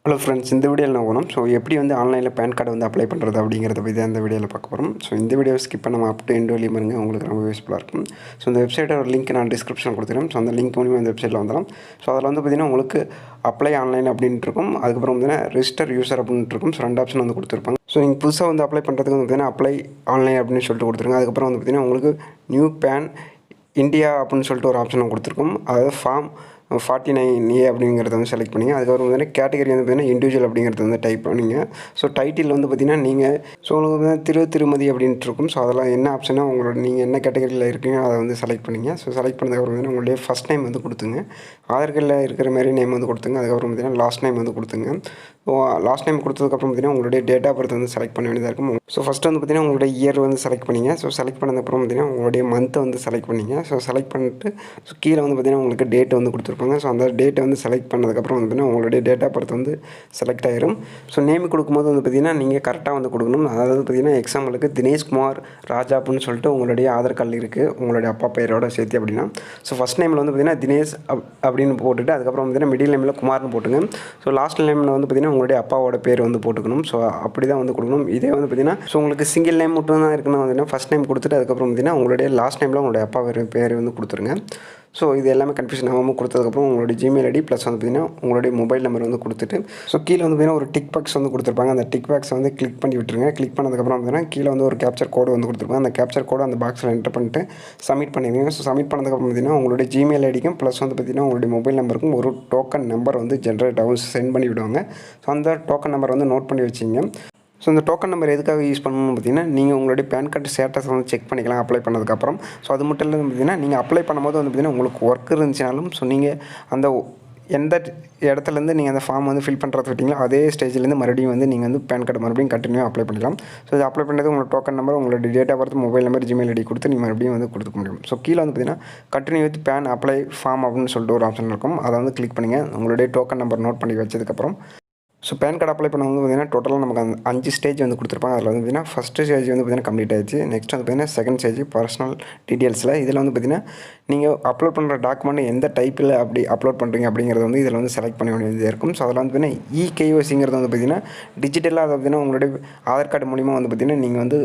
Hello friends, இந்த வீடியோவில் நான் போகணும். ஸோ எப்படி வந்து ஆன்லைனில் பேன் கார்டு வந்து அப்ளை பண்ணுறது அப்படிங்கிறத பற்றி தான் இந்த வீடியோவில் பார்க்க போகிறோம். ஸோ இந்த வீடியோ ஸ்கிப் பண்ணாமல் அப் டு எண்ட் வரையும் பாருங்க, உங்களுக்கு ரொம்ப யூஸ்ஃபுல்லாக இருக்கும். ஸோ இந்த வெப்சைட்டோட லிங்க் நான் டிஸ்கிரிப்ஷனில் கொடுத்துருக்கேன். ஸோ அந்த லிங்க் மூலிமா இந்த வெப்சைட்டில் வந்துடும். ஸோ அதில் வந்து பார்த்திங்கன்னா உங்களுக்கு அப்ளை ஆன்லைன் அப்படின்ட்டு இருக்கும். அதுக்கப்புறம் பார்த்தீங்கன்னா ரெஜிஸ்டர் யூசர் அப்படின்ட்டு இருக்கும். ஸோ 2 ஆப்ஷன் வந்து கொடுத்துருப்பாங்க. ஸோ நீங்கள் புதுசாக வந்து அப்ளை பண்ணுறதுக்கு வந்து பார்த்திங்கன்னா அப்ளை ஆன்லைன் அப்படின்னு சொல்லிட்டு கொடுத்துருங்க. அதுக்கப்புறம் வந்து பார்த்திங்கன்னா உங்களுக்கு நியூ பேன் இந்தியா அப்படின்னு சொல்லிட்டு ஒரு ஆப்ஷன் கொடுத்துருக்கோம். அதாவது ஃபார்ம் 49A அப்படிங்கிறத வந்து செலக்ட் பண்ணிங்க. அதுக்கப்புறம் வந்து கேட்டகரி வந்து பார்த்திங்கன்னா இண்டிவிஜுவல் அப்படிங்கிறது வந்து டைப் பண்ணிங்க. ஸோ டைட்டில் வந்து பார்த்திங்கன்னா நீங்கள் ஸோ உங்களுக்கு வந்து திருமதி அப்படின்ட்டு இருக்கும். ஸோ அதெல்லாம் என்ன ஆப்ஷனாக உங்களோட நீங்கள் என்ன கேட்டகரியில் இருக்கீங்க அதை வந்து செலக்ட் பண்ணிங்க. ஸோ செலக்ட் பண்ணதுக்கப்புறம் வந்து உங்களுடைய ஃபஸ்ட் நேம் வந்து கொடுத்துங்க. ஆதார் கார்டில் இருக்கிற மாதிரி நேம் வந்து கொடுத்துங்க. அதுக்கப்புறம் பார்த்திங்கன்னா லாஸ்ட் நேம் வந்து கொடுத்துங்க. ஸோ லாஸ்ட் நேம் கொடுத்ததுக்கப்புறம் பார்த்திங்கன்னா உங்களுடைய டேட் ஆஃப் பர்த் வந்து செலக்ட் பண்ண வேண்டியதாக இருக்கும். ஸோ ஃபஸ்ட்டு வந்து பார்த்திங்கன்னா உங்களுடைய இயர் வந்து செலக்ட் பண்ணிங்க. ஸோ செலக்ட் பண்ணதுக்கப்புறம் பார்த்திங்கன்னா உங்களுடைய மந்த்தை வந்து செலக்ட் பண்ணிங்க. ஸோ செலக்ட் பண்ணிட்டு ஸோ கீழே வந்து பார்த்திங்கன்னா உங்களுக்கு டேட் வந்து கொடுத்துருப்பாங்க. ஸோ அந்த டேட்டை வந்து செலக்ட் பண்ணதுக்கப்புறம் வந்து பார்த்திங்கன்னா உங்களுடைய டேட் ஆஃப் பர்த் வந்து செலக்ட் ஆயிரும். ஸோ நேம் கொடுக்கும்போது வந்து பார்த்திங்கன்னா நீங்கள் கரெக்டாக வந்து கொடுக்கணும். அதாவது பார்த்திங்கன்னா எக்ஸாம்பிளுக்கு தினேஷ்குமார் ராஜா அப்படின்னு சொல்லிட்டு உங்களுடைய ஆதார் கார்டில் இருக்குது, உங்களுடைய அப்பா பேரோட சேர்த்து அப்படின்னா. ஸோ ஃபஸ்ட் நேமில் வந்து பார்த்திங்கன்னா தினேஷ் அப்படின்னு போட்டுட்டு அதுக்கப்புறம் பார்த்திங்கன்னா மிடில் நேமில் குமார்னு போட்டுங்க. ஸோ லாஸ்ட் நேமில் வந்து பார்த்திங்கன்னா உங்களுடைய அப்பாவோட பேர் வந்து போட்டுக்கணும். ஸோ அப்படி தான் வந்து கொடுக்கணும். இதே வந்து பார்த்திங்கன்னா ஸோ உங்களுக்கு சிங்கிள் நேம் மட்டும் தான் இருக்குன்னு பார்த்திங்கன்னா ஃபஸ்ட் நேம் கொடுத்துட்டு அதுக்கப்புறம் பார்த்திங்கன்னா உங்களுடைய லாஸ்ட் நேமில் உங்களுடைய அப்பா பேர் வந்து கொடுத்துருங்க. ஸோ இது எல்லாமே கன்ஃபியூஷன் ஆகாமல் கொடுத்ததுக்கப்புறம் உங்களுடைய ஜிமெயில் ஐடி ப்ளஸ் வந்து பார்த்திங்கன்னா உங்களுடைய மொபைல் நம்பர் வந்து கொடுத்துட்டு ஸோ கீழே வந்து பார்த்திங்கன்னா ஒரு டிக் பாக்ஸ் வந்து கொடுத்துருப்பாங்க. அந்த டிக் பாக்ஸ் வந்து கிளிக் பண்ணி விட்டுருங்க. கிளிக் பண்ணதுக்கப்புறம் பார்த்திங்கன்னா கீழே வந்து ஒரு கேப்சர் கோடு வந்து கொடுத்துருப்பாங்க. அந்த கேப்சர் கோடு அந்த பாக்ஸில் என்டர் பண்ணிட்டு சப்மிட் பண்ணிடுங்க. ஸோ சப்மிட் பண்ணதுக்கப்புறம் பார்த்திங்கன்னா உங்களுடைய ஜிமெயில் ஐடிக்கும் ப்ளஸ் வந்து பார்த்திங்கன்னா உங்களுடைய மொபைல் நம்பருக்கும் ஒரு டோக்கன் நம்பர் வந்து ஜென்ரேட் ஆகும், சென்ட் பண்ணி விடுவாங்க. ஸோ அந்த டோக்கன் நம்பர் வந்து நோட் பண்ணி வச்சிங்க. ஸோ இந்த டோக்கன் நம்பர் எதுக்காக யூஸ் பண்ணணும்னு பார்த்தீங்கன்னா நீங்கள் உங்களுடைய பேன் கார்டு ஸ்டேட்டஸ் வந்து செக் பண்ணிக்கலாம் அப்ளை பண்ணதுக்கப்புறம். ஸோ அது மட்டும் இல்லாமல் பார்த்தீங்கன்னா நீங்கள் அப்ளை பண்ணும்போது வந்து பார்த்திங்கன்னா உங்களுக்கு ஒர்க் இருந்துச்சுனாலும் ஸோ நீங்கள் அந்த எந்த இடத்துலேருந்து நீங்கள் அந்த ஃபார்ம் வந்து ஃபில் பண்ணுறது விட்டிங்களோ அதே ஸ்டேஜ்லேருந்து மறுபடியும் வந்து நீங்கள் வந்து பேன் கார்டு மறுபடியும் கண்டினியூ அப்ளை பண்ணிக்கலாம். ஸோ இது அப்ளை பண்ணுறது உங்களோட டோக்கன் நம்பர், உங்களோட date of birth, mobile number, Gmail ID கொடுத்து நீங்கள் மறுபடியும் வந்து கொடுக்க முடியும். ஸோ கீழே வந்து பார்த்திங்கன்னா continue with pan apply form அப்படின்னு சொல்லிட்டு ஒரு ஆப்ஷன் இருக்கும். அதை வந்து கிளிக் பண்ணுங்கள். உங்களுடைய டோக்கன் நம்பர் நோட் பண்ணி வச்சதுக்கப்புறம் ஸோ பேன் கார்டு அப்ளை பண்ண வந்து பார்த்திங்கன்னா டோட்டலாக நமக்கு அந்த 5 ஸ்டேஜ் வந்து கொடுத்துருப்பாங்க. அதில் வந்து பார்த்திங்கன்னா ஃபஸ்ட்டு ஸ்டேஜ் வந்து பார்த்திங்கன்னா கம்ப்ளீட் ஆயிடுச்சு. நெக்ஸ்ட் வந்து பார்த்திங்கன்னா செகண்ட் ஸ்டேஜ் பர்சனல் டீட்டெயில்ஸில் இதில் வந்து பார்த்திங்கன்னா நீங்கள் அப்லோட் பண்ணுற டாக்குமெண்ட் எந்த டைப்பில் அப்படி அப்லோட் பண்ணுறீங்க அப்படிங்கிறது வந்து இதில் வந்து செலக்ட் பண்ண வேண்டியது இருக்கும். ஸோ அதில் வந்து பார்த்திங்கன்னா KYCங்கிறது வந்து பார்த்திங்கன்னா டிஜிட்டலாக அதை பார்த்திங்கன்னா உங்களுடைய ஆதார் கார்டு மூலிமா வந்து பார்த்திங்கன்னா நீங்கள் வந்து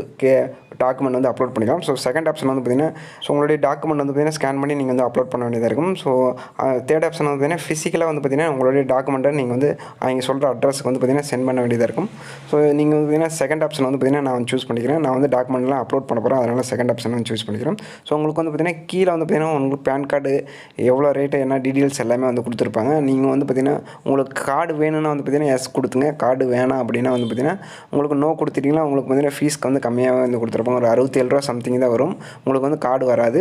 டாக்குமெண்ட் வந்து அப்லோட் பண்ணிக்கலாம். ஸோ செகண்ட் ஆப்ஷன் வந்து பார்த்திங்கன்னா ஸோ உங்களுடைய டாக்குமெண்ட் வந்து பார்த்திங்கன்னா ஸ்கேன் பண்ணி நீங்கள் வந்து அப்லோட் பண்ண வேண்டியதாக இருக்கும். ஸோ தேர்ட் ஆப்ஷன் வந்து பார்த்திங்கன்னா ஃபிசிக்கலாக வந்து பார்த்திங்கன்னா உங்களுடைய டாக்குமெண்ட்டை நீங்கள் வந்து அவங்க சொல்கிற அட்ரஸ்க்கு வந்து பார்த்திங்கன்னா சென்ட் பண்ண வேண்டியதாக இருக்கும். ஸோ நீங்கள் வந்து பார்த்திங்கன்னா செகண்ட் ஆப்ஷன் வந்து பார்த்திங்கன்னா நான் சூஸ் பண்ணிக்கிறேன். நான் வந்து டாக்குமெண்ட்லாம் அப்லோட் பண்ண போகிறேன், அதனால் செகண்ட் ஆப்ஷன் வந்து சூஸ் பண்ணிக்கிறேன். ஸோ உங்களுக்கு வந்து பார்த்திங்கன்னா கீழே வந்து பார்த்திங்கன்னா உங்களுக்கு பேன் கார்டு எவ்வளோ ரேட்டு என்ன டீட்டெயில்ஸ் எல்லாமே வந்து கொடுத்துருப்பாங்க. நீங்கள் வந்து பார்த்திங்கன்னா உங்களுக்கு கார்டு வேணும்னா வந்து பார்த்திங்கன்னா எஸ் கொடுத்துங்க. கார்டு வேணாம் அப்படின்னா வந்து பார்த்திங்கன்னா உங்களுக்கு நோ கொடுத்துட்டிங்கன்னா உங்களுக்கு பார்த்திங்கன்னா ஃபீஸ்க்கு வந்து கம்மியாக வந்து கொடுத்துருப்பாங்க. ஒரு 67 ரூபா சம்திங் தான் வரும். உங்களுக்கு வந்து கார்டு வராது.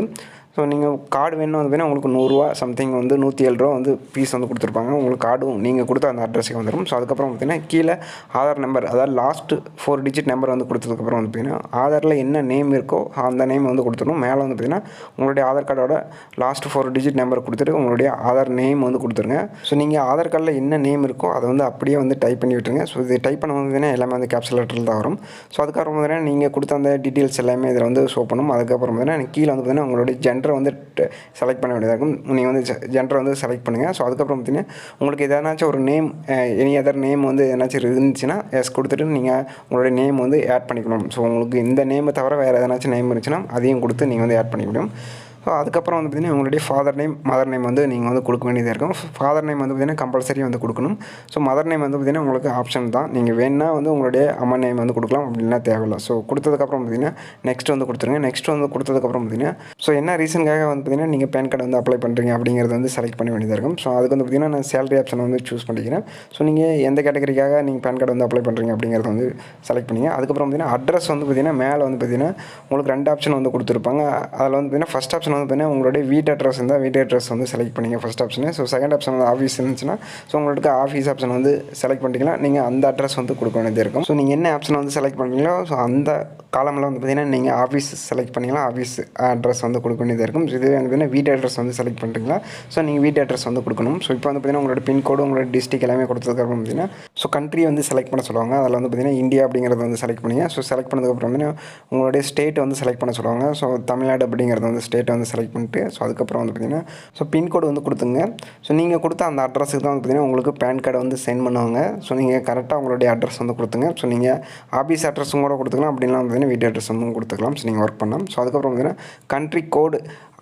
ஸோ நீங்கள் கார்டு வேணும் வந்து பார்த்திங்கன்னா உங்களுக்கு 100 ரூபா சம்திங் வந்து 107 ரூபா வந்து ஃபீஸ் வந்து கொடுத்துருப்பாங்க. உங்களுக்கு கார்டும் நீங்கள் கொடுத்த அந்த அட்ரஸுக்கு வந்துடும். ஸோ அதுக்கப்புறம் பார்த்திங்கன்னா கீழே ஆதார் நம்பர், அதாவது லாஸ்ட்டு 4 டிஜிட் நம்பர் வந்து கொடுத்ததுக்கப்புறம் வந்து பார்த்திங்கன்னா ஆதாரில் என்ன நேம் இருக்கோ அந்த நேம் வந்து கொடுத்துடணும். மேலே வந்து பார்த்திங்கன்னா உங்களுடைய ஆதார் கார்டோட லாஸ்ட் 4 டிஜிட் நம்பர் கொடுத்துட்டு உங்களுடைய ஆதார் நேம் வந்து கொடுத்துருங்க. ஸோ நீங்கள் ஆதார் கார்டில் என்ன நேம் இருக்கோ அதை வந்து அப்படியே வந்து டைப் பண்ணி விட்டுருங்க. ஸோ இது டைப் பண்ண வந்து எல்லாமே வந்து கேப்சல் லெட்டரில் தான் வரும். ஸோ அதுக்கப்புறம் பார்த்திங்கன்னா நீங்கள் கொடுத்த அந்த டீட்டெயில்ஸ் எல்லாமே இதில் வந்து ஷோ பண்ணும். அதுக்கப்புறம் பார்த்திங்கன்னா கீழே வந்து பார்த்திங்கன்னா உங்களுடைய ஜெண்டரை வந்து செலக்ட் பண்ண வேண்டியதாக இருக்கும். நீங்கள் வந்து ஜெண்டரை வந்து செலக்ட் பண்ணுங்கள். ஸோ அதுக்கப்புறம் பார்த்திங்கன்னா உங்களுக்கு எதனாச்சும் ஒரு நேம் எனி அதர் நேம் வந்து எதனாச்சும் இருந்துச்சுன்னா எஸ் கொடுத்துட்டு நீங்கள் உங்களுடைய நேம் வந்து ஆட் பண்ணிக்கணும். ஸோ உங்களுக்கு இந்த நேமை தவிர வேறு எதனாச்சும் நேம் இருந்துச்சுன்னா அதையும் கொடுத்து நீங்கள் வந்து ஆட் பண்ணிக்க முடியும். ஸோ அதுக்கப்புறம் வந்து பார்த்திங்கன்னா உங்களுடைய ஃபாதர் நேம் மதர் நேம் வந்து நீங்கள் வந்து கொடுக்க வேண்டியதாக இருக்கும். ஃபாதர் நேம் வந்து பார்த்திங்கன்னா கம்பல்சரி வந்து கொடுக்கணும். ஸோ மதர் நேம் வந்து பார்த்திங்கன்னா உங்களுக்கு ஆப்ஷன் தான். நீங்கள் வேணா வந்து உங்களுடைய அம்மா நேம் வந்து கொடுக்கலாம், அப்படின்னா தேவையில்லை. ஸோ கொடுத்ததுக்கப்புறம் பார்த்திங்கன்னா நெக்ஸ்ட் வந்து கொடுத்துருங்க. நெக்ஸ்ட் வந்து கொடுத்ததுக்கப்புறம் பார்த்திங்கன்னா ஸோ என்ன ரீசனுக்காக வந்து பார்த்திங்கன்னா நீங்கள் பேன் கார்டு வந்து அப்ளை பண்ணுறீங்க அப்படிங்கிறது வந்து செலக்ட் பண்ண வேண்டியதாக இருக்கும். ஸோ அதுக்கு வந்து பார்த்திங்கன்னா நான் சேலரி ஆப்ஷன் வந்து சூஸ் பண்ணிக்கிறேன். ஸோ நீங்கள் எந்த கேட்டகரிக்காக நீங்கள் பேன் கார்டு வந்து அப்ளை பண்ணுறீங்க அப்படிங்கிறத வந்து செலக்ட் பண்ணிங்க. அதுக்கப்புறம் பார்த்திங்கன்னா அட்ரஸ் வந்து பார்த்திங்கன்னா மேலே வந்து பார்த்திங்கன்னா உங்களுக்கு 2 ஆப்ஷன் வந்து கொடுத்துருப்பாங்க. அதில் வந்து பார்த்திங்கன்னா ஃபஸ்ட் ஆப்ஷன் வந்து பார்த்திங்கன்னா உங்களுடைய வீட்டு அட்ரஸ் இருந்தால் வீட்டு அட்ரஸ் வந்து செலக்ட் பண்ணிங்க first option. So second option வந்து ஆஃபீஸ் இருந்துச்சுன்னா ஸோ உங்களுக்கு ஆஃபீஸ் ஆப்ஷன் வந்து செலக்ட் பண்ணிட்டீங்கன்னா நீங்கள் அந்த அட்ரஸ் வந்து கொடுக்க வேண்டியது இருக்கும். ஸோ நீங்கள் என்ன ஆப்ஷன் வந்து செலக்ட் பண்ணுறீங்களோ ஸோ அந்த காலமில் வந்து பார்த்திங்கன்னா நீங்கள் ஆஃபீஸ் செலக்ட் பண்ணிக்கலாம், ஆஃபீஸ் அட்ரஸ் வந்து கொடுக்க வேண்டியதாக இருக்கும். ஸோ இதுவே வந்து பார்த்திங்கன்னா வீட்டு அட்ரஸ் வந்து செலக்ட் பண்ணுறீங்களா ஸோ நீங்கள் வீட்டு அட்ரஸ் வந்து கொடுக்கணும். ஸோ இப்போ வந்து பார்த்திங்கன்னா உங்களோட பின்கோடு உங்களோட டிஸ்ட்ரிக் எல்லாமே கொடுத்ததுக்கப்புறம் பார்த்திங்கன்னா ஸோ கண்ட்ரி வந்து செலக்ட் பண்ண சொல்லுவாங்க. அதில் வந்து பார்த்திங்கன்னா இந்தியா அப்படிங்கிறத வந்து செலக்ட் பண்ணிங்க. ஸோ செலக்ட் பண்ணதுக்கப்புறம் பார்த்திங்கன்னா உங்களுடைய ஸ்டேட் வந்து செலக்ட் பண்ண சொல்லுவாங்க. ஸோ தமிழ்நாடு அப்படிங்கிறது வந்து ஸ்டேட் வந்து வந்து செலக்ட் பண்ணிட்டு ஸோ அதுக்கப்புறம் வந்து பார்த்திங்கன்னா ஸோ பின்கோடு வந்து கொடுத்துங்க. ஸோ நீங்கள் கொடுத்த அந்த அட்ரஸுக்கு தான் வந்து பார்த்திங்கன்னா உங்களுக்கு பேன் கார்டை வந்து சென்ட் பண்ணுவாங்க. ஸோ நீங்கள் கரெக்டாக உங்களுடைய அட்ரஸ் வந்து கொடுத்துங்க. ஸோ நீங்கள் ஆஃபீஸ் அட்ரஸும் கூட கொடுத்துக்கலாம், அப்படின்லாம் வந்து பார்த்திங்கன்னா வீட்டு அட்ரஸ் வந்து கொடுத்துக்கலாம். ஸோ நீங்கள் ஒர்க் பண்ணலாம். ஸோ அதுக்கப்புறம் பார்த்திங்கன்னா கண்ட்ரி கோடு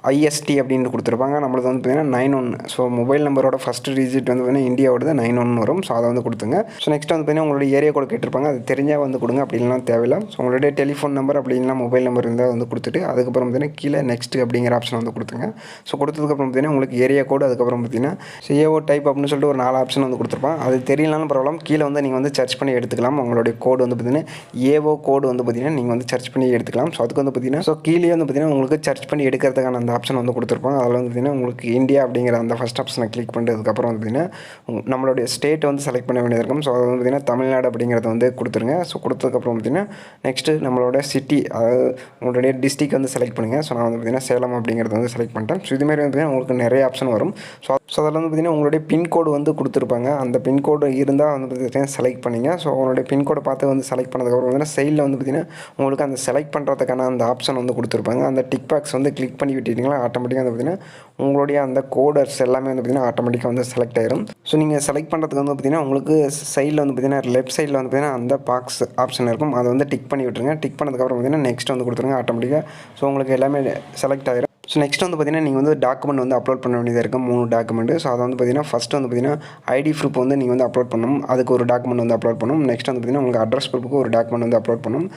IST அப்படின்னு கொடுத்துருப்பாங்க. நம்மளுக்கு வந்து பார்த்திங்கன்னா 91. ஸோ மொபைல் நம்பரோட ஃபஸ்ட்டு டிஜிட் வந்து பார்த்திங்கன்னா இந்தியாவோடது 91 வரும். ஸோ அதை வந்து கொடுத்துங்க. ஸோ நெக்ஸ்ட் வந்து பார்த்திங்கன்னா உங்களுடைய ஏரியா கோடு கேட்டிருப்பாங்க, அது தெரிஞ்சால் வந்து கொடுங்க, அப்படின்லாம் தேவையில்லை. ஸோ உங்களுடைய டெலிஃபோன் நம்பர் அப்படின்னா மொபைல் நம்பர் இருந்தால் வந்து கொடுத்துட்டு அதுக்கப்புறம் பார்த்திங்கன்னா கீழே நெக்ஸ்ட் அப்படிங்கிற ஆப்ஷன் வந்து கொடுத்துங்க. ஸோ கொடுத்ததுக்கப்புறம் பார்த்திங்கன்னா உங்களுக்கு ஏரியா கோடு அதுக்கப்புறம் பார்த்திங்கன்னா CO டைப் அப்படின்னு சொல்லிட்டு ஒரு 4 ஆப்ஷன் வந்து கொடுத்துருப்பாங்க. அது தெரியலனாலும் ப்ராப்ளம், கீழே வந்து நீங்கள் வந்து சர்ச் பண்ணி எடுத்துக்கலாம். உங்களுடைய கோடு வந்து பார்த்திங்கன்னா AO கோடு வந்து பார்த்திங்கன்னா நீங்கள் வந்து சர்ச் பண்ணி எடுத்துக்கலாம். ஸோ அதுக்கு வந்து பார்த்திங்கன்னா ஸோ கீழே வந்து பார்த்திங்கன்னா உங்களுக்கு சர்ச் பண்ணி எடுக்கிறதுக்கான அந்த ஆப்ஷன் வந்து கொடுத்துருப்பாங்க. அதில் வந்து பார்த்திங்கன்னா உங்களுக்கு இந்தியா அப்படிங்கிற அந்த ஃபஸ்ட் ஆப்ஷனை கிளிக் பண்ணுறதுக்கப்புறம் வந்து பார்த்திங்கன்னா நம்மளுடைய ஸ்டேட் வந்து செலக்ட் பண்ண வேண்டியது இருக்கும். ஸோ அது வந்து பார்த்திங்கன்னா தமிழ்நாடு அப்படிங்கிறத வந்து கொடுத்துருங்க. ஸோ கொடுத்ததுக்கப்புறம் பார்த்திங்கன்னா நெக்ஸ்ட்டு நம்மளோட சிட்டி, அதாவது உங்களுடைய டிஸ்ட்ரிக் வந்து செலக்ட் பண்ணுங்கள். ஸோ நான் வந்து பார்த்திங்கன்னா சேலம் அப்படிங்கிறத வந்து செலக்ட் பண்ணிட்டேன். ஸோ இதுமாரி வந்து பார்த்திங்கன்னா உங்களுக்கு நிறைய ஆப்ஷன் வரும். ஸோ அதில் வந்து பார்த்திங்கன்னா உங்களுடைய பின்கோடு வந்து கொடுத்துருப்பாங்க. அந்த பின்கோடு இருந்தால் வந்து பார்த்திங்கன்னா செலக்ட் பண்ணிங்க. ஸோ உங்களுடைய பின்கோடை பார்த்து வந்து செலக்ட் பண்ணதுக்கப்புறம் பார்த்திங்கன்னா சைடில் வந்து பார்த்திங்கன்னா உங்களுக்கு அந்த செலக்ட் பண்ணுறதுக்கான அந்த ஆப்ஷன் வந்து கொடுத்துருப்பாங்க. அந்த டிக் பாக்ஸ் வந்து கிளிக் பண்ணி விட்டுட்டிங்கன்னா ஆட்டோமேட்டிக்காக வந்து பார்த்திங்கன்னா உங்களுடைய அந்த கோடர்ஸ் எல்லாமே வந்து பார்த்திங்கன்னா ஆட்டோமேட்டிக்காக வந்து செலக்ட் ஆயிரும். ஸோ நீங்கள் செலக்ட் பண்ணுறதுக்கு வந்து பார்த்திங்கன்னா உங்களுக்கு சைடில் வந்து பார்த்திங்கன்னா லெஃப்ட் சைடில் வந்து பார்த்திங்கன்னா அந்த பாக்ஸ் ஆப்ஷன் இருக்கும், அதை வந்து டிக் பண்ணி விட்டுருங்க. டிக் பண்ணதுக்கப்புறம் பார்த்திங்கன்னா நெக்ஸ்ட் வந்து கொடுத்துருங்க. ஆட்டோமேட்டிக்காக ஸோ உங்களுக்கு எல்லாமே செலக்ட் ஆயிரும். ஸோ நெக்ஸ்ட் வந்து பார்த்திங்கன்னா நீங்கள் வந்து டாக்குமெண்ட் வந்து அப்லோட் பண்ண வேண்டியதாக இருக்கும், 3 டாக்குமெண்ட்டு. ஸோ அதை வந்து பார்த்திங்கன்னா ஃபஸ்ட்டு வந்து பார்த்திங்கன்னா ஐடி ப்ரூஃப் வந்து நீங்கள் வந்து அப்லோட் பண்ணணும், அதுக்கு ஒரு டாக்குமெண்ட் வந்து அப்லோட் பண்ணணும். நெக்ஸ்ட் வந்து பார்த்திங்கன்னா உங்களுக்கு அட்ரஸ் ப்ரூஃபுக்கு ஒரு டாக்குமெண்ட் வந்து அப்லோட் பண்ணணும்.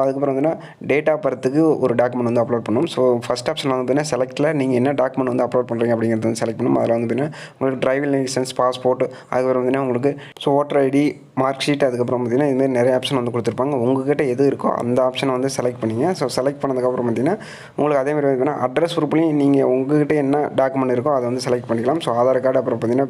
அதுக்கப்புறம் வந்து டேட் ஆஃப் பர்த்துக்கு ஒரு டாக்குமெண்ட் வந்து அப்லோட் பண்ணணும். ஸோ ஃபஸ்ட் ஆப்ஷன் வந்து பார்த்திங்கன்னா செலக்ட்டில் நீங்கள் என்ன டாக்குமெண்ட் வந்து அப்லோட் பண்ணுறீங்க அப்படிங்கிறது வந்து செலக்ட் பண்ணணும். அதில் வந்து பார்த்திங்கன்னா உங்களுக்கு டிரைவிங் லைசன்ஸ், பாஸ்போர்ட், அதுக்கப்புறம் பார்த்திங்கன்னா உங்களுக்கு so voter ID, mark sheet, அதுக்கப்புறம் பார்த்திங்கன்னா இதுமாதிரி நிறைய ஆப்ஷன் வந்து கொடுத்துருப்பாங்க. உங்கள்கிட்ட எது இருக்கோ அந்த ஆப்ஷனை வந்து செலக்ட் பண்ணிங்க. ஸோ செலக்ட் பண்ணதுக்கப்புறம் பார்த்திங்கன்னா உங்களுக்கு அதேமாதிரி பார்த்திங்கன்னா அட்ரஸ் ப்ரூஃப்லையும் நீங்கள் உங்கள்கிட்ட என்ன டாக்குமெண்ட் இருக்கோ அதை வந்து செலக்ட் பண்ணிக்கலாம். ஸோ ஆதார் கார்டு, அப்புறம் பார்த்திங்கன்னா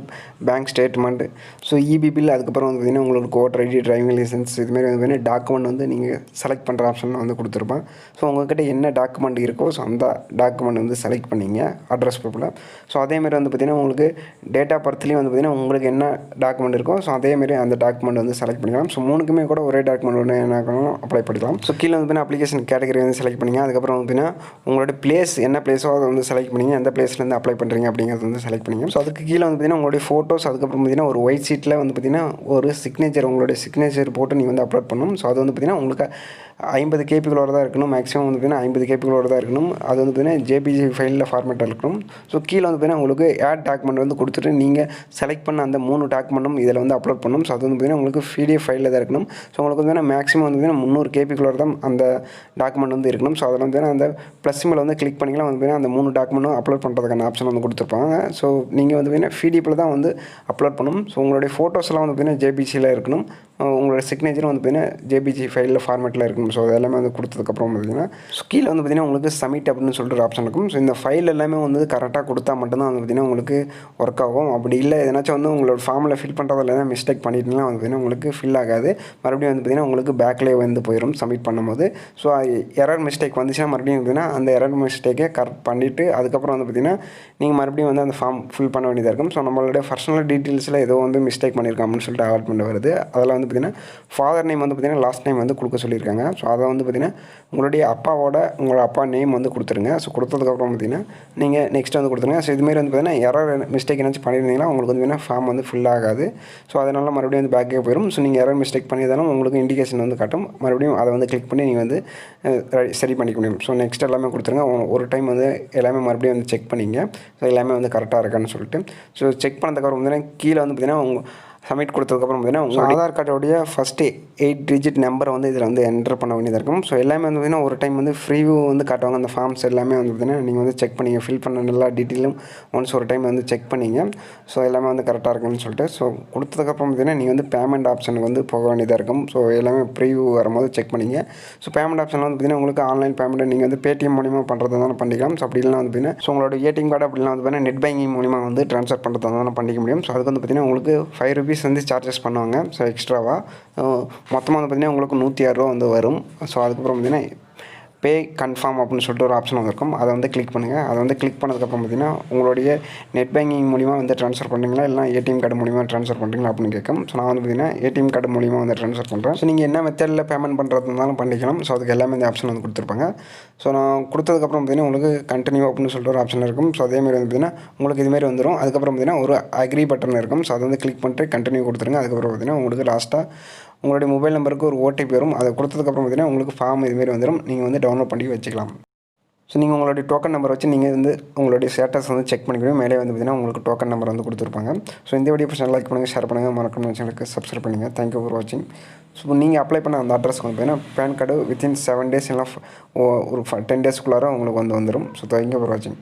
bank statement, so EB bill, அதுக்கப்புறம் வந்து பார்த்திங்கன்னா உங்களுக்கு ஓட்டர் ஐடி, டிரைவிங் லைசன்ஸ், இதுமாரி வந்து பார்த்திங்கன்னா டாக்குமெண்ட் வந்து நீங்கள் செலக்ட் பண்ணுற ஆப்ஷன் வந்து கொடுத்துருப்பாங்க. ஸோ உங்கள்கிட்ட என்ன டாக்குமெண்ட் இருக்கோ ஸோ அந்த டாக்குமெண்ட் வந்து செலக்ட் பண்ணிங்க அட்ரஸ் ப்ரூஃபில். ஸோ அதேமாதிரி வந்து பார்த்திங்கன்னா உங்களுக்கு டேட் ஆஃப் பர்த்லேயும் வந்து பார்த்திங்கன்னா உங்களுக்கு என்ன டாக்குமெண்ட் இருக்கோ ஸோ அதேமாதிரி அந்த டாக்குமெண்ட் வந்து செலக்ட் பண்ணிக்கலாம். ஸோ 3க்குமே கூட ஒரே டாக்குமெண்ட் ஒன்று என்ன அப்ளை பண்ணிக்கலாம். ஸோ கீழே வந்து பார்த்திங்கன்னா அப்ளிகேஷன் கேட்டகரி வந்து செலக்ட் பண்ணிங்க. அதுக்கப்புறம் வந்து பார்த்திங்கன்னா உங்களோட பிளேஸ் என்ன பிளேஸோ அதை வந்து செலக்ட் பண்ணிங்க, எந்த பிளேஸ்லேருந்து அப்ளை பண்ணுறீங்க அப்படிங்கிறது வந்து செலக்ட் பண்ணிங்க. ஸோ அதுக்கு கீழே வந்து பார்த்திங்கன்னா உங்களுடைய ஃபோட்டோஸ், அதுக்கப்புறம் பார்த்திங்கன்னா ஒரு ஒயிட் ஷீட்டில் வந்து பார்த்திங்கன்னா ஒரு சிக்னேச்சர், உங்களுடைய சிக்னேச்சர் போட்டு நீங்கள் வந்து அப்லோட் பண்ணணும். ஸோ அது வந்து பார்த்திங்கன்னா உங்களுக்கு 50 கேபிகளோட தான் இருக்கணும். மேக்ஸிமம் வந்து பார்த்திங்கன்னா 50 கேபிகளோட தான் இருக்கணும். அது வந்து பார்த்திங்கன்னா JPG ஃபைலில் ஃபார்மேட்டாக இருக்கணும். ஸோ கீழே வந்து பார்த்திங்கன்னா உங்களுக்கு ஆட் டாக்குமெண்ட் வந்து கொடுத்துட்டு நீங்கள் செலக்ட் பண்ண அந்த 3 டாக்குமெண்ட்டும் இதில் வந்து அப்லோட் பண்ணணும். ஸோ அது வந்து பார்த்திங்கன்னா உங்களுக்கு PDF ஃபைலில் தான் இருக்கணும். ஸோ உங்களுக்கு வந்து பார்த்திங்கன்னா மேக்ஸிமம் வந்து பார்த்திங்கன்னா 300 கேபிகளோட தான் அந்த டாக்குமெண்ட் வந்து இருக்கணும். ஸோ அதில் வந்து பார்த்திங்கன்னா அந்த ப்ளஸ் சிம்பிளை வந்து கிளிக் பண்ணிக்கலாம். வந்து பார்த்திங்கன்னா அந்த 3 டாக்குமெண்ட்டும் அப்லோட் பண்ணுறதுக்கான ஆப்ஷன் வந்து கொடுத்துருப்பாங்க. ஸோ நீங்கள் வந்து பார்த்திங்கன்னா PDFல தான் வந்து அப்லோட் பண்ணணும். ஸோ உங்களுடைய ஃபோட்டோஸ்லாம் வந்து பார்த்திங்கன்னா JPGயில் இருக்கணும். உங்களோட சிக்னேச்சரும் வந்து பார்த்திங்கன்னா JPG ஃபைலில் ஃபார்மேட்டில் இருக்கணும். ஸோ அது எல்லாமே வந்து கொடுத்ததுக்கப்புறம் பார்த்திங்கன்னா ஸோ கீழே வந்து பார்த்திங்கன்னா உங்களுக்கு சப்மிட் அப்படின்னு சொல்லிட்டு ஒரு ஆப்ஷன் இருக்கும். ஸோ இந்த ஃபைல் எல்லாமே வந்து கரெக்டாக கொடுத்தா மட்டும்தான் வந்து பார்த்திங்கன்னா உங்களுக்கு ஒர்க் ஆகும். அப்படி இல்லை எதனாச்சும் வந்து உங்களோட ஃபார்மில் ஃபில் பண்ணுறதுல எதாவது மிஸ்டேக் பண்ணிட்டீங்கன்னா வந்து பார்த்திங்கன்னா உங்களுக்கு ஃபில் ஆகாது. மறுபடியும் வந்து பார்த்திங்கன்னா உங்களுக்கு பேக்லேயே வந்து போயிடும் சப்மிட் பண்ணும்போது. ஸோ எரர் மிஸ்டேக் வந்துச்சுன்னா மறுபடியும் பார்த்திங்கன்னா அந்த எரர் மிஸ்டேக்கை கரெக்ட் பண்ணிவிட்டு அதுக்கப்புறம் வந்து பார்த்திங்கன்னா நீங்கள் மறுபடியும் வந்து அந்த ஃபார்ம் ஃபில் பண்ண வேண்டியதாக இருக்கும். ஸோ நம்மளுடைய பர்சனல் டீட்டெயில்ஸில் ஏதோ வந்து மிஸ்டேக் பண்ணியிருக்காங்கன்னு சொல்லிட்டு அலாட்மெண்ட் வருது. அதில் வந்து பார்த்திங்கன்னா ஃபாதர் நேம் வந்து பார்த்திங்கன்னா லாஸ்ட் நேம் வந்து கொடுக்க சொல்லியிருக்காங்க. ஸோ அதை வந்து பார்த்திங்கன்னா உங்களுடைய உங்களோட அப்பா நேம் வந்து கொடுத்துருங்க. ஸோ கொடுத்ததுக்கப்புறம் பார்த்திங்கன்னா நீங்கள் நெக்ஸ்ட் வந்து கொடுத்துருங்க. ஸோ இதுமாரி வந்து பார்த்திங்கன்னா எரர் மிஸ்டேக் என்னாச்சும் பண்ணியிருந்தீங்கன்னா உங்களுக்கு வந்து பார்த்திங்கன்னா ஃபார்ம் வந்து ஃபில் ஆகாது. ஸோ அதனால் மறுபடியும் வந்து பேக்கே போயிடும். ஸோ நீங்கள் எரர் மிஸ்டேக் பண்ணியிருந்தாலும் உங்களுக்கு இண்டிகேஷன் வந்து காட்டும். மறுபடியும் அதை வந்து கிளிக் பண்ணி நீங்கள் வந்து சரி பண்ணிக்க முடியும். ஸோ நெக்ஸ்ட் எல்லாமே கொடுத்துருங்க. ஒரு டைம் வந்து எல்லாமே மறுபடியும் வந்து செக் பண்ணிங்க. ஸோ எல்லாமே வந்து கரெக்டாக இருக்கான்னு சொல்லிட்டு ஸோ செக் பண்ணதுக்கப்புறம் பார்த்திங்கன்னா கீழே வந்து பார்த்திங்கன்னா உங்கள் சப்மிட் கொடுத்ததுக்கப்புறம் பார்த்திங்கன்னா உங்கள் ஆதார் கார்டோடைய ஃபஸ்ட்டு 8 டிஜிட் நம்பரை வந்து இதில் வந்து என்டர் பண்ண வேண்டியதாக இருக்கும். ஸோ எல்லாமே வந்து பார்த்திங்கன்னா ஒரு டைம் வந்து ஃப்ரீவியூ வந்து காட்டுவாங்க. அந்த ஃபார்ம்ஸ் எல்லாமே வந்து பார்த்திங்கன்னா நீங்கள் வந்து செக் பண்ணிங்க, ஃபில் பண்ண எல்லா டீட்டெயிலும் ஒன்ஸ் ஒரு டைம் வந்து செக் பண்ணிங்க. ஸோ எல்லாமே வந்து கரெக்டாக இருக்குன்னு சொல்லிட்டு ஸோ கொடுத்ததுக்கப்புறம் பார்த்திங்கன்னா நீங்கள் வந்து பேமெண்ட் ஆப்ஷனுக்கு வந்து போக வேண்டியதாக இருக்கும். ஸோ எல்லாமே ப்ரீவியூ வரும்போது செக் பண்ணிங்க. ஸோ பேமெண்ட் ஆப்ஷனில் வந்து பார்த்திங்கன்னா உங்களுக்கு ஆன்லைன் பேமெண்ட் நீங்கள் வந்து பேடிஎம் மூலிமா பண்ணுறது தானே பண்ணிக்கலாம். ஸோ அப்படிலாம் வந்து பார்த்திங்கன்னா ஸோ உங்களோட ATM கார்டு அப்படிலாம் வந்து பார்த்திங்கன்னா நெட் பேங்கிங் மூலிமா வந்து ட்ரான்ஸ்ஃபர் பண்ணுறது தானே பண்ணிக்க முடியும். ஸோ அதுக்கு வந்து பார்த்திங்கன்னா உங்களுக்கு ₹5 வந்து சார்ஜஸ் பண்ணுவாங்க. ஸோ எக்ஸ்ட்ராவாக மொத்தமாக வந்து பார்த்திங்கன்னா உங்களுக்கு ₹106 வந்து வரும். ஸோ அதுக்கப்புறம் பார்த்திங்கன்னா பே கன்ஃபார்ம் அப்படின்னு சொல்லிட்டு ஒரு ஆப்ஷன் வந்திருக்கும். அதை வந்து கிளிக் பண்ணுங்கள். அதை வந்து கிளிக் பண்ணதுக்கப்புறம் பார்த்தீங்கன்னா உங்களுடைய நெட் பேங்கிங் மூலிமா வந்து ட்ரான்ஸ்ஃபர் பண்ணுறீங்களா இல்லை ஏடிஎம் கார்டு மூலிமா ட்ரான்ஸ்ஃபர் பண்ணுறீங்களா அப்படின்னு கேட்கும். ஸோ நான் வந்து பார்த்தீங்கன்னா ஏடிஎம் கார்டு மூலிமா வந்து ட்ரான்ஸ்ஃபர் பண்ணுறேன். ஸோ நீங்கள் என்ன மெத்தடில் பேமெண்ட் பண்ணுறதுனாலும் பண்ணிக்கலாம். ஸோ அதுக்கு எல்லாமே இந்த ஆப்ஷன் வந்து கொடுத்துருப்பாங்க. ஸோ நான் கொடுத்ததுக்கப்புறம் பார்த்தீங்கன்னா உங்களுக்கு கண்டினியூ அப்படின்னு சொல்லிட்டு ஒரு ஆப்ஷன் இருக்கும். ஸோ அதேமாதிரி வந்து பார்த்தீங்கன்னா உங்களுக்கு இதுமாரி வந்துடும். அதுக்கப்புறம் பார்த்தீங்கன்னா ஒரு அக்ரி பட்டன் இருக்கும். ஸோ அதை வந்து கிளிக் பண்ணிட்டு கண்டினியூ கொடுத்துருங்க. அதுக்கப்புறம் பார்த்தீங்கன்னா உங்களுக்கு லாஸ்ட்டாக உங்களுடைய மொபைல் நம்பருக்கு ஒரு ஓடிபி வரும். அதை கொடுத்ததுக்கப்புறம் பார்த்தீங்கன்னா உங்களுக்கு ஃபார்ம் இதுமாரி வந்துடும். நீங்கள் வந்து டவுன்லோட் பண்ணி வச்சுக்கலாம். ஸோ நீங்கள் உங்களுடைய டோக்கன் நம்பர் வச்சு நீங்கள் வந்து உங்களுடைய ஸ்டேட்டஸ் வந்து செக் பண்ணிக்கணும். மேலே வந்து பார்த்தீங்கன்னா உங்களுக்கு டோக்கன் நம்பர் வந்து கொடுத்துருப்பாங்க. ஸோ இந்த வீடியோ பிடிச்சா லைக் பண்ணுங்கள், ஷேர் பண்ணுங்கள், மறக்காம சேனலுக்கு சப்ஸ்கிரைப் பண்ணுங்கள். தேங்க்யூ ஃபார் வாட்சிங். ஸோ நீங்கள் அப்ளை பண்ண அந்த அட்ரஸ்க்கு வந்து பார்த்தீங்கன்னா பேன் கார்டு வித்தின் 7 days இல்லை ஒரு 10 daysக்குள்ளார உங்களுக்கு வந்து வந்துடும். ஸோ தேங்க்யூ ஃபார் வாட்சிங்.